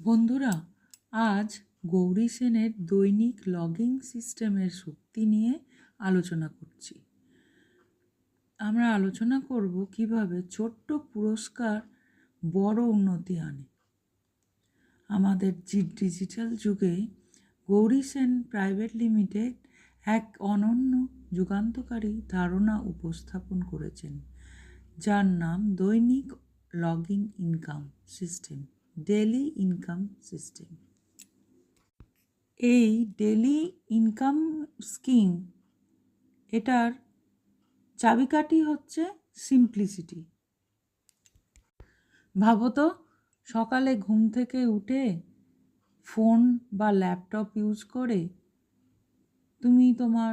বন্ধুরা, আজ গৌরী সেনের দৈনিক লগিং সিস্টেমের শক্তি নিয়ে আলোচনা করছি। আমরা আলোচনা করব কিভাবে ছোট্ট পুরস্কার বড় উন্নতি আনে। আমাদের ডিজিটাল যুগে গৌরী সেন প্রাইভেট লিমিটেড এক অনন্য যুগান্তকারী ধারণা উপস্থাপন করেছেন, যার নাম দৈনিক logging income system, daily income system. এই ডেলি ইনকাম স্কিম, এটার চাবিকাঠি হচ্ছে সিম্পলিসিটি। ভাবো তো, সকালে ঘুম থেকে উঠে ফোন বা ল্যাপটপ ইউজ করে তুমি তোমার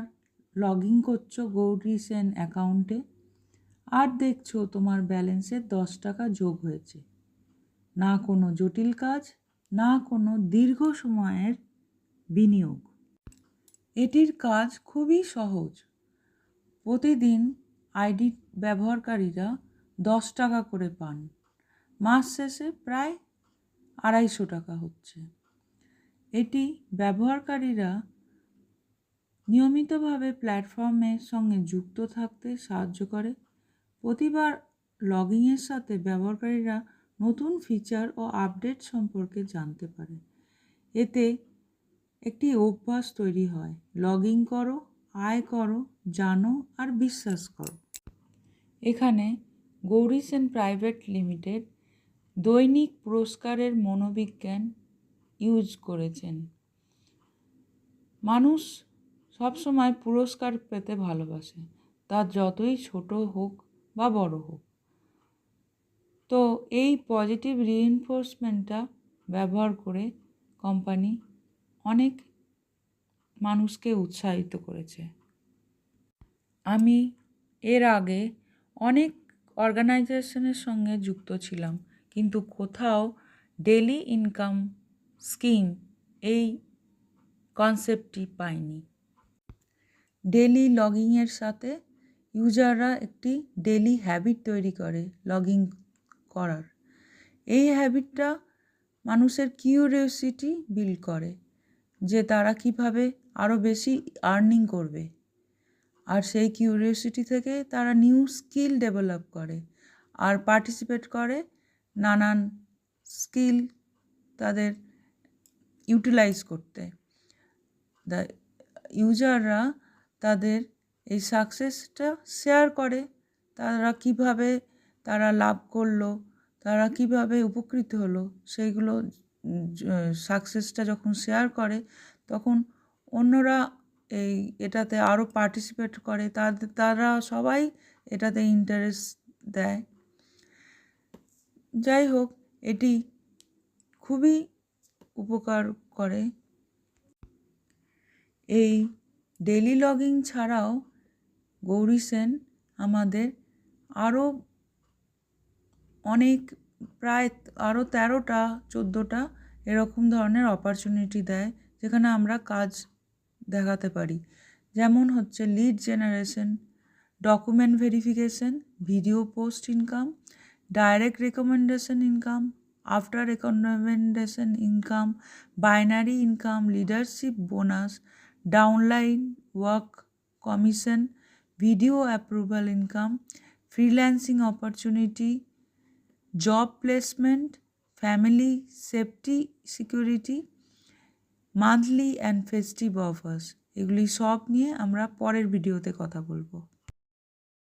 লগইন করছো গৌরী সেন অ্যাকাউন্টে, আর দেখছো তোমার ব্যালেন্সে 10 টাকা যোগ হয়েছে। না কোনো জটিল কাজ, না কোনো দীর্ঘ সময়ের বিনিয়োগ। এটির কাজ খুবই সহজ। প্রতিদিন আইডি ব্যবহারকারীরা 10 টাকা করে পান। মাস শেষে প্রায় 250 টাকা হচ্ছে। এটি ব্যবহারকারীরা নিয়মিতভাবে প্ল্যাটফর্মের সঙ্গে যুক্ত থাকতে সাহায্য করে। প্রতিবার লগইনের সাথে ব্যবহারকারীরা নতুন ফিচার ও আপডেট সম্পর্কে জানতে পারে। এতে একটি অভ্যাস তৈরি হয়। লগইন করো, আয় করো, জানো আর বিশ্বাস করো। এখানে গৌরী সেন প্রাইভেট লিমিটেড দৈনিক পুরস্কারের মনোবিজ্ঞান ইউজ করেছেন। মানুষ সবসময় পুরস্কার পেতে ভালোবাসে, তার যতই ছোট হোক বা বড় হোক। তো এই পজিটিভ রিইনফোর্সমেন্টটা ব্যবহার করে কোম্পানি অনেক মানুষকে উৎসাহিত করেছে। আমি এর আগে অনেক অর্গানাইজেশনের সঙ্গে যুক্ত ছিলাম, কিন্তু কোথাও ডেলি ইনকাম স্কিম এই কনসেপ্টটি পাইনি। ডেলি লগইনের সাথে ইউজাররা একটি ডেলি হ্যাবিট তৈরি করে লগইন করার। এই হ্যাবিটটা মানুষের কিউরিওসিটি বিল্ড করে যে তারা কিভাবে আরও বেশি আর্নিং করবে, আর সেই কিউরিওসিটি থেকে তারা নিউ স্কিল ডেভেলপ করে আর পার্টিসিপেট করে নানান স্কিল তাদের ইউটিলাইজ করতে। ইউজাররা তাদের এই সাকসেসটা শেয়ার করে, তারা কিভাবে তারা লাভ করলো, তারা কিভাবে উপকৃত হলো, সেইগুলো সাকসেসটা যখন শেয়ার করে তখন অন্যরা এটাতে আরও পার্টিসিপেট করে, তারা সবাই এটাতে ইন্টারেস্ট দেয়। যাই হোক, এটি খুবই উপকার করে। এই ডেলি লগইন ছাড়াও গৌরী সেন আমাদের আরও অনেক, প্রায় আরও 13টা 14টা এরকম ধরনের অপরচুনিটি দেয়, যেখানে আমরা কাজ দেখাতে পারি। যেমন হচ্ছে lead generation, document verification, video post income, direct recommendation income, after recommendation income, binary income, leadership bonus, downline work commission, video approval income, freelancing opportunity, job placement, family safety security, monthly and festive offers. এগুলি সব নিয়ে আমরা পরের ভিডিওতে কথা বলবো।